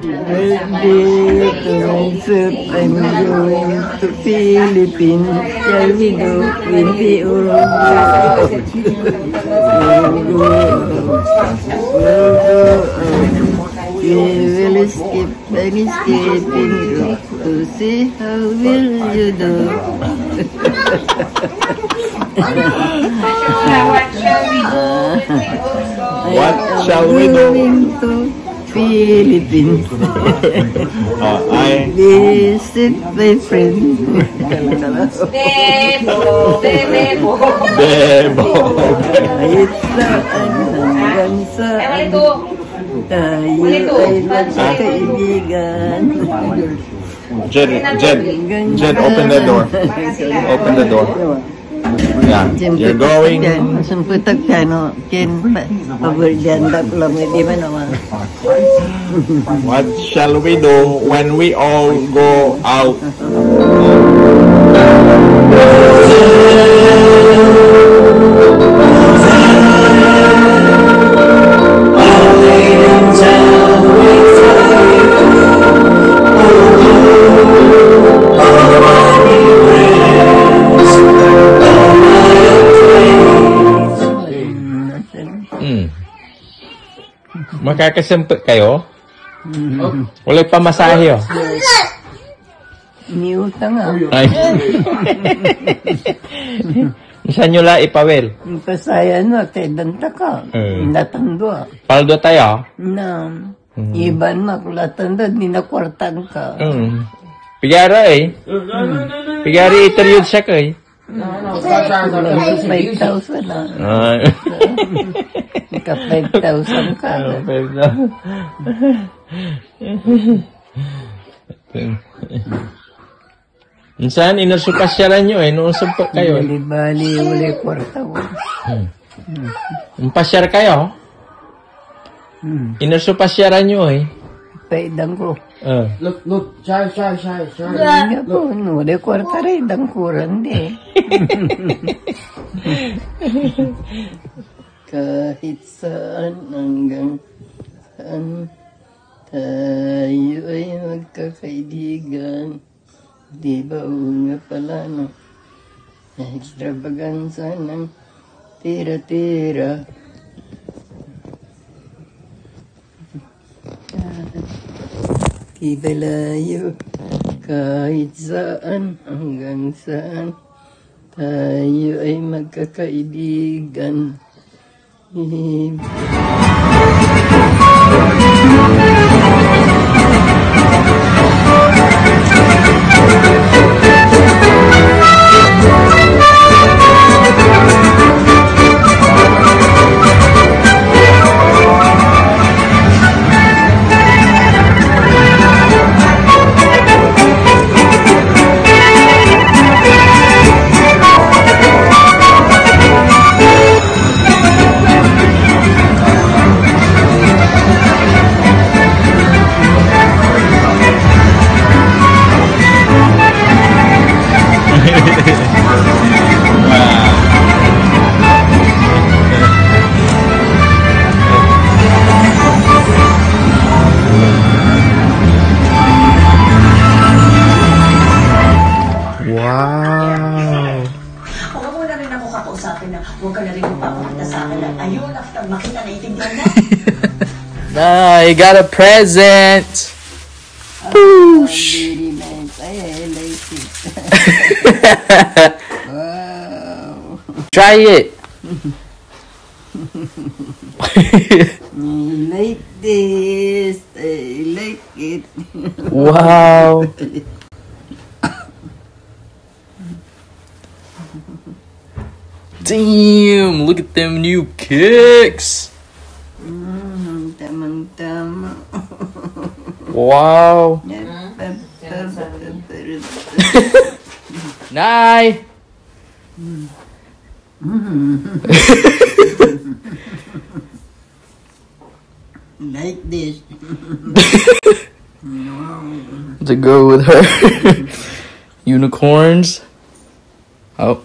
Birthday to myself, I'm going to Philippines. Shall we do windy or we will skip and escaping to see how will you do. What shall we do? Philippines. I visit my friend. Debo. Kahit saan hanggang saan tayo ay magkakaibigan. Jed, open the door. Open the door. Yeah, you're going. Sumputak ka, no? Paborjanda ko lang, di ba naman? What shall we do when we all go out? Makakasampot kayo? Wala pamasahe, oh. Niutang nga. Ay. Saan nyo la ipawel? Pasaya no, tedanta ka. Natando. Paldo tayo? Na, iban makulatanda, ninakwartan ka. Pigara eh. Pigara iteryod siya ka eh. 5,000 na. Ka 5,000 ka. Minsan, inursupasyaran nyo eh. Noong sumpa kayo eh. Bali, uli kwarta ko. Pasyar kayo? Inursupasyaran nyo eh. Paidang ko. Look, shy. Nga po, uli kwarta rin, dangkuran di. Kahit saan hanggang saan tayo ay magkakaibigan. Di ba nga pala no? Extravaganza ng tira-tira. Di ba layo kahit saan hanggang saan tayo ay magkakaibigan. I got a present. Poosh. Very nice. I like it. Wow. Try it. I like this. I like it. Wow. Damn, look at them new kicks. Tamang-tama. Wow. Nay. Like this. To go with her. Unicorns. Oh.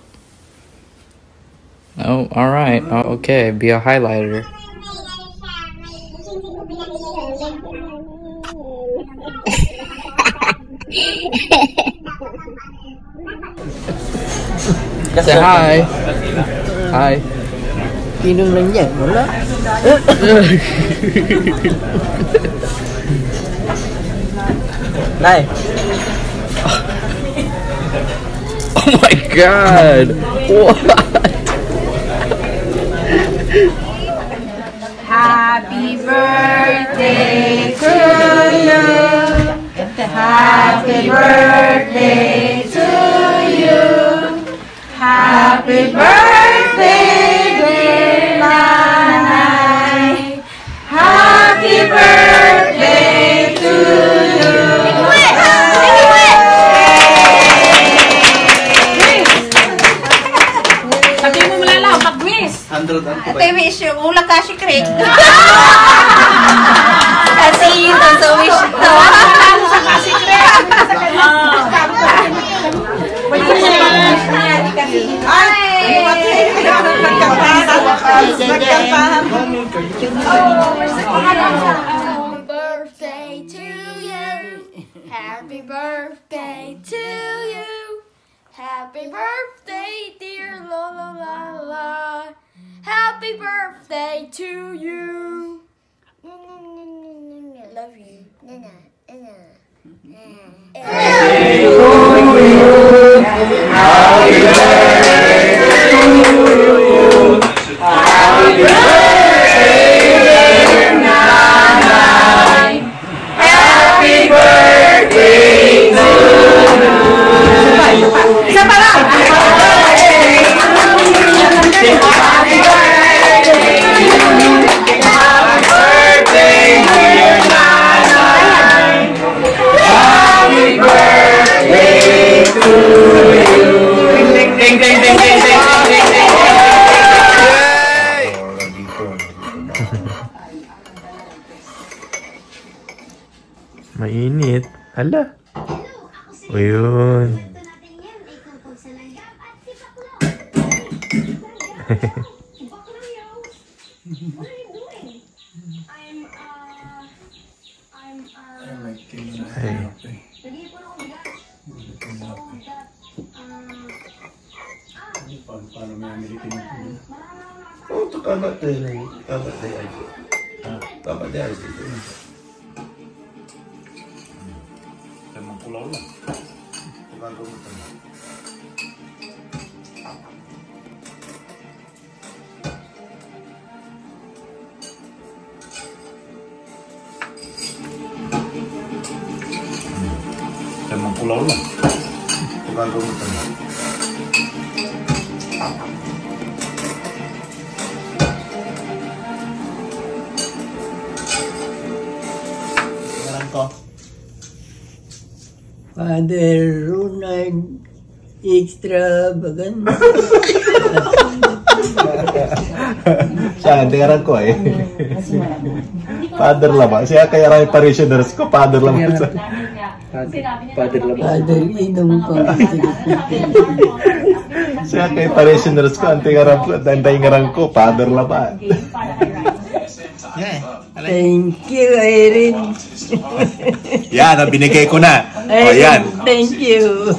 Oh, alright. Oh, okay. Be a highlighter. Say hi. Hi. Sinong lang yan? Wala. Nay. Oh my God. What? Happy birthday to you. Happy birthday to you. Happy birthday, dear Nanay. Happy birthday to you. Sabi mo malalaw, mag-wish. 100 ang Ito yung wish yung ulang kasi Craig. Kasi ito sa wish ito. Sa kasi Craig. Happy birthday to you. Happy birthday, dear la la la la. Happy birthday to you. Love you. Mainit. Hala. O yun. Ay. Oh, ito tama tayo. Tama tayo. Tama tayo. Tamang kulaw lang. Bago mo ito. Tamang kulaw lang. Bago mo ito. Father Ronald Extravagant. Siya, tingaran ko eh. Father Lama. Siya kaya rin parishioners ko. Father Lama. Father love. Father Inong Siya kaya parishioners ko. Ang tingaran ko. Father Lama. Thank you, Irene. Yan, binigay ko na. O yan. Thank you.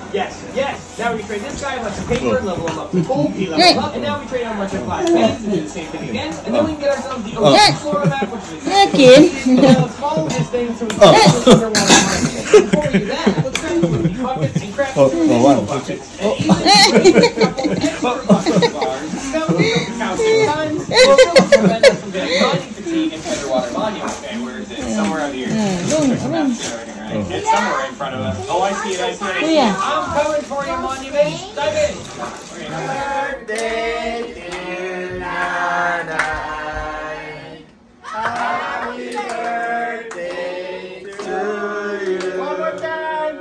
Yes, yes. Now we trade this guy a bunch of paper, level him up to gold, he level up, and now we trade him a bunch of glass pens and do the same thing again, and then we can get ourselves the ocean floor map, which is now let's follow this thing so we can get this underwater market. Before we do that, let's crack the buckets and crack the buckets. And easily bars, times, we'll prevent us from getting mining fatigue and underwater monument. Okay, where is it? Somewhere out here. There's a map there, right? It's somewhere in front of us. Oh, I see it, I see it. Oh, yeah. I'm coming for you, monument. Dive in. Birthday, dear Nanay. Happy birthday to you. One more time.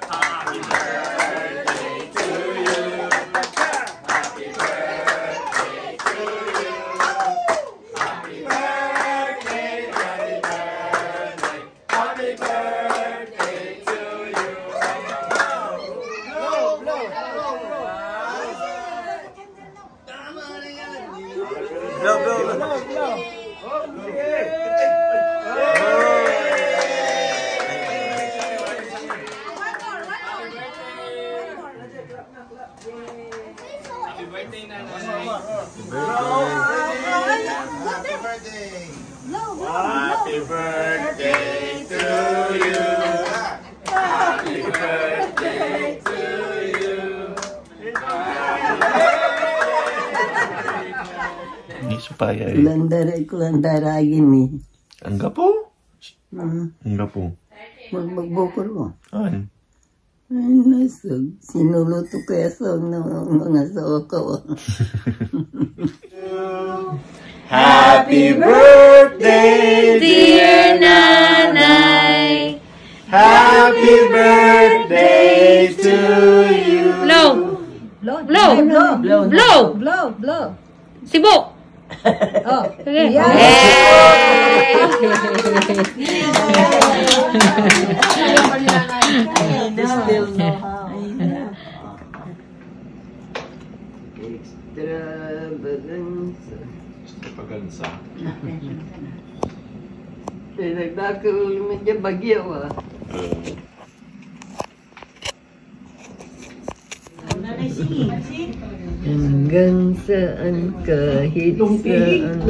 Happy birthday to you. Happy birthday to you. Happy birthday, happy birthday. Happy birthday to you. Blow, blow, blow, blow. Blow, blow, blow. Happy birthday to you. Happy birthday to you. Ini supaya Kulandara gini. enggak po. Enggak po. Magbukol mo. An? Ay, nasag. Sinuluto kaya sa mga sawa ko. Happy birthday, dear Nanay. Happy birthday to you. Blow. Blow. Blow. Blow. Sibuk. Oh. Okay. Extravaganza. Nagdakal medyo bagyo ah. Hanggang saan kahit saan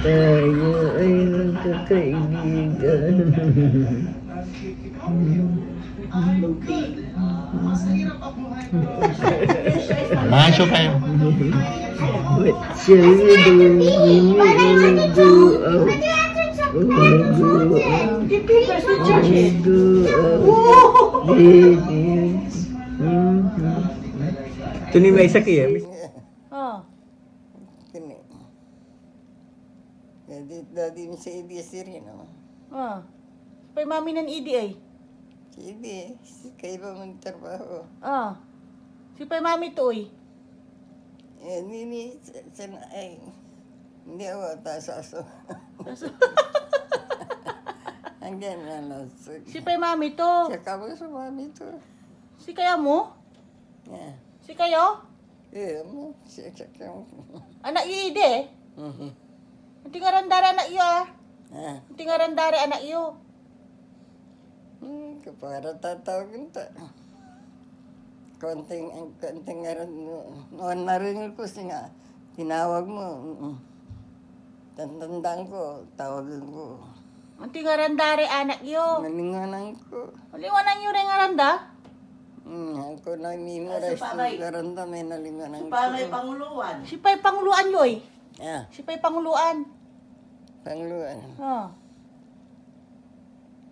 tayo ay magkakaibigan. Masyo kayo. What shall we do when we all go out? Baby. Ito ni may isa kaya. Oh. Kini. Dadi mi sa idi sirin no. Oh. Pay mami ng idi ay. Si idi, si kay ba man trabaho. Oh. Si pay mami to ay. Nini sen ay. Hindi ako tasaso. Hanggang ano. Si pay mami to. Siya ka ba sa mami to? Si kaya mo? Yeah. Si kayo? Mo, siya ka mo. Anak iyo ide. Hindi nga randara anak iyo ah. Hindi nga randara anak iyo. Kapara tatawagin ta. Konting ngayon, noon narinig ko siya, tinawag mo. Tandang ko, tawagin ko. Hindi nga randara anak iyo. Nalinganan ko. Liwanan niyo rin nga randa? Ako na mimores ko garanda may nalinganan ko. Si pay panguluan yoy. Yeah, Si pay panguluan. pangluan. Oh.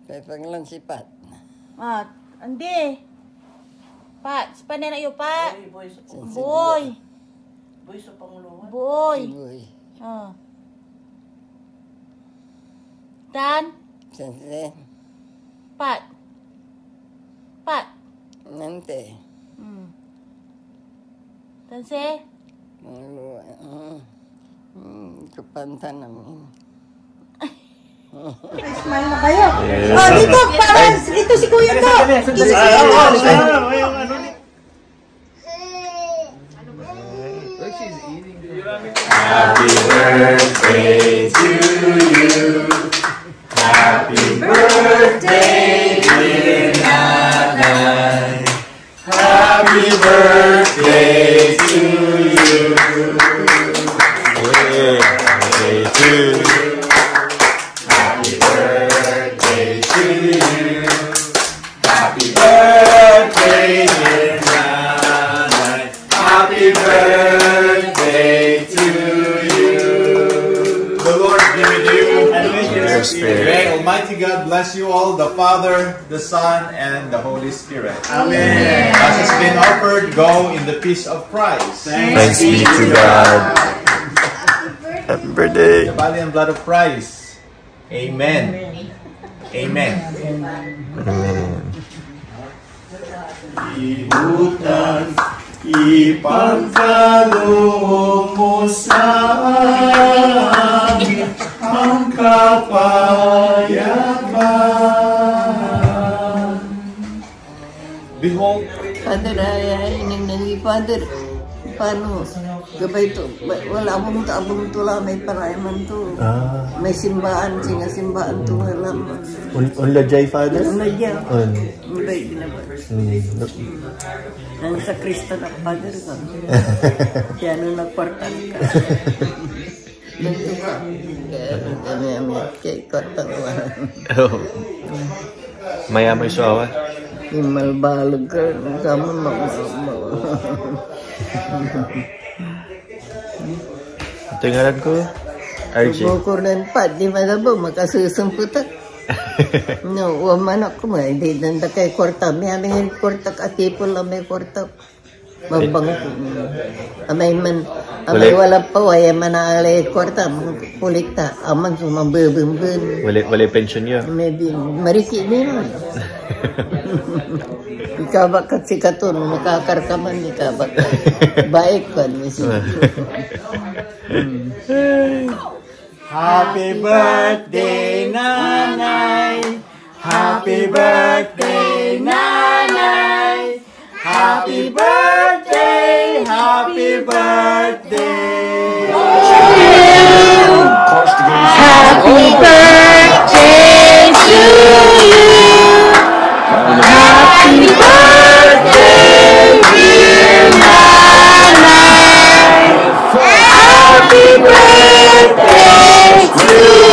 Kay panglan sipat. Ah, andi. Pa, si panay na iyo pa. Boy. Boy sa panguluan. Boy. Boy. Oh. Dan, Sense, Pat. Pat. nante. Tanse. Pangluan. Kapantan namin. Smile na kayo. Oh, dito, parang, dito si Kuya to. Happy birthday to you. Happy birthday, dear Nanay. Happy birthday to you. Birthday to you. Happy birthday to you. Happy birthday, dear Nanay. Happy birthday to you. The Lord be with you and with your spirit. May Almighty God bless you all, the Father, the Son, and the Holy Spirit. Amen. As has been offered, go in the peace of Christ. Thanks be to God. Happy birthday. The body and blood of Christ. Amen. Amen. Ibutan, ipagkaloob mo sa amin ang kapayapaan. Behold, Father, ayainin na ni Father. Paano? Gabay to, wala abong to lang, may paraiman to. May simbahan, simbahan to, wala mo. Unla jay father? Unla jay. Unla Nang sa Kristo na father ka. Kaya nung nagkwartan ka. Ganito ka. Kami kay kwartan ko. Maya-may suawa. Malbalog ka. Sama mo. Ito yung ngalan ko, RJ. Bukuran pa, di magabo, makasusumputak. No, waman ako mo, hindi nanda kay kwarta. May aming kwarta, atipol lang may kwarta. Mabang, amay man, amay wala pa, waya man na alay kwarta, pulikta, aman sumabubumbun. Wala pension yun. Maybe, mariki niyo. Ikabak ka si Katon, makakarkaman ikabak ka. Baik ka, misi. Happy birthday, Nanay! Happy birthday, Nanay! Happy birthday! Happy birthday! Happy birthday to you. Happy birthday, dear Nana. Happy birthday to you.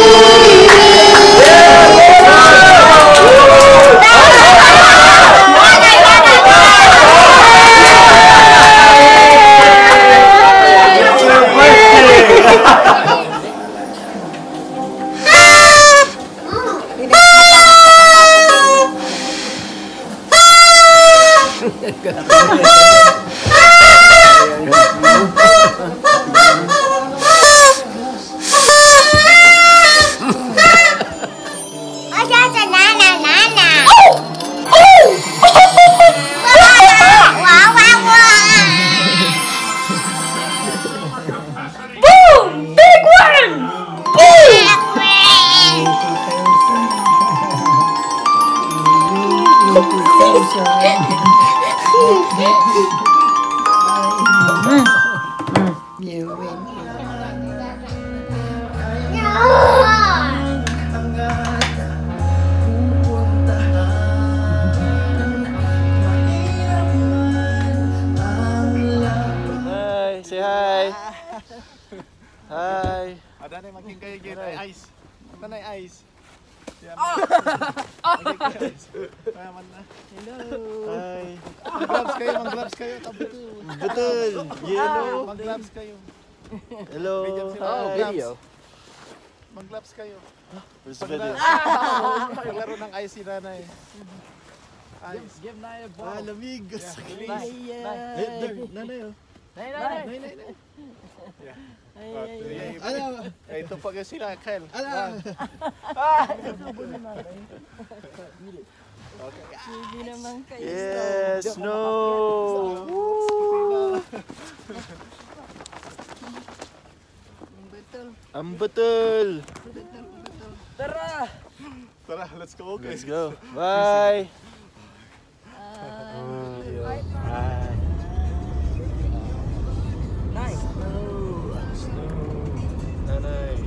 You win. Hi, say hi. Hi. Ada na maging kayo gid ay ice. Ada na ice. Payaman na. Hello. Hi. Mag-gloves kayo, tabuto. Betul. Yellow. Mag-gloves kayo. Hello. Hi. Mag-gloves kayo. Paglaro ng ice si Nanay. Ice. Give na yung ball. Lamig. Nanay oh. Nay. Ito pag sila, Kyle. Hindi naman kayo. Yes, no. Ang betul. Tara, let's go. Okay. Let's go. Bye. Bye. Nice. Nanay.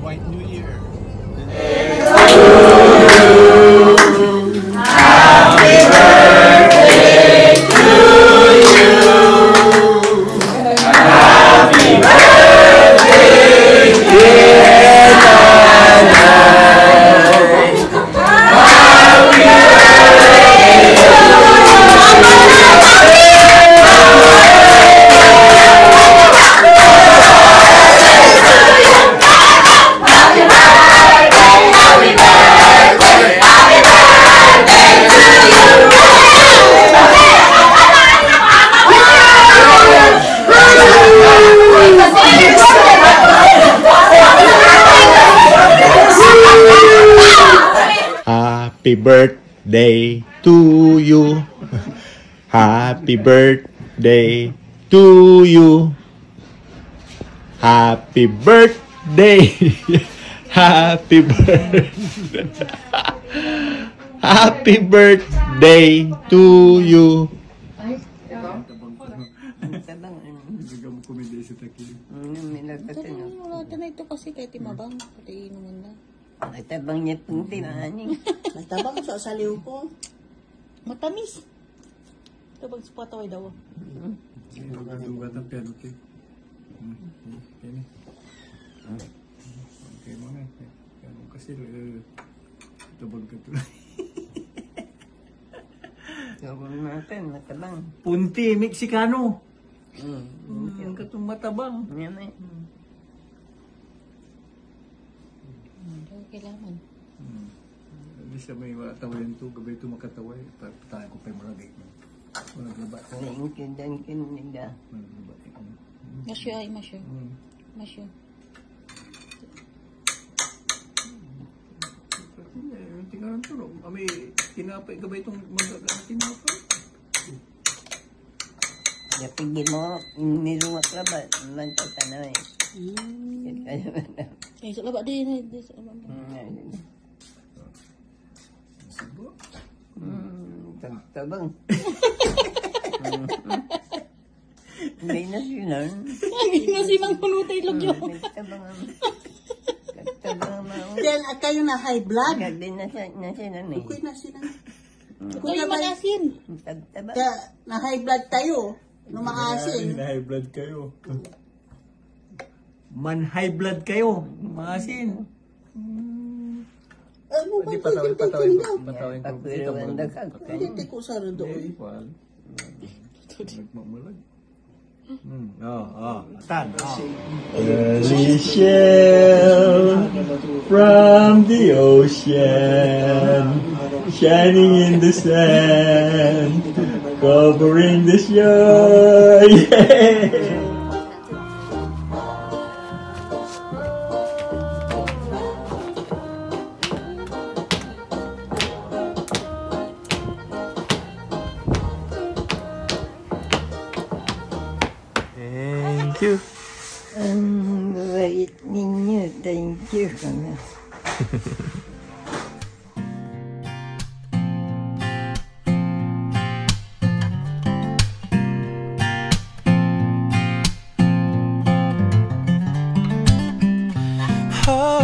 White New Year. Happy birthday to you. Happy birthday, dear Nana. Happy birthday. Happy birthday to you. Happy birthday to you. Happy birthday. Happy birthday. Happy birthday to you. Wala na ito kasi kahit timabang. Pati naman na. Ay, tabang niya pong tinahaning. Nagtabang sa saliw ko. Matamis. Tabang sa pataway daw. Gawin natin, natabang. Punti, Meksikano. Yung katong matabang. Yan eh. Kailangan. Hindi siya may matawayan to, gabay ito makataway. Patahan ko pa yung malagay. Malaglabat. Naintindihan nila. Masyo ay masyo. Masyo. Tingnan to, no? May tinapay, gabay itong magagaan tinapay. Napigil mo, nilungat ka ba? Mantata na eh. Eh, sa laba din. Tabang. Hindi na sila. Hindi na silang punutay lang yun. Tabang. Tabang mo. Yan, kayo na high blood. Kagdi na sila na eh. Kuy na sila. Kuy na maasin. Tabang. Kaya na high blood tayo. No maasin. High blood kayo. Man high blood kayo. Maasin. Ano ba? Hindi patawin ko. Pero ganda ka. Hindi ko sa doon. Nagmamalag. Tan. Early shell from the ocean, shining in the sand, covering the shore. Yeah. Thank you. Ang bait ninyo. Thank you. Oh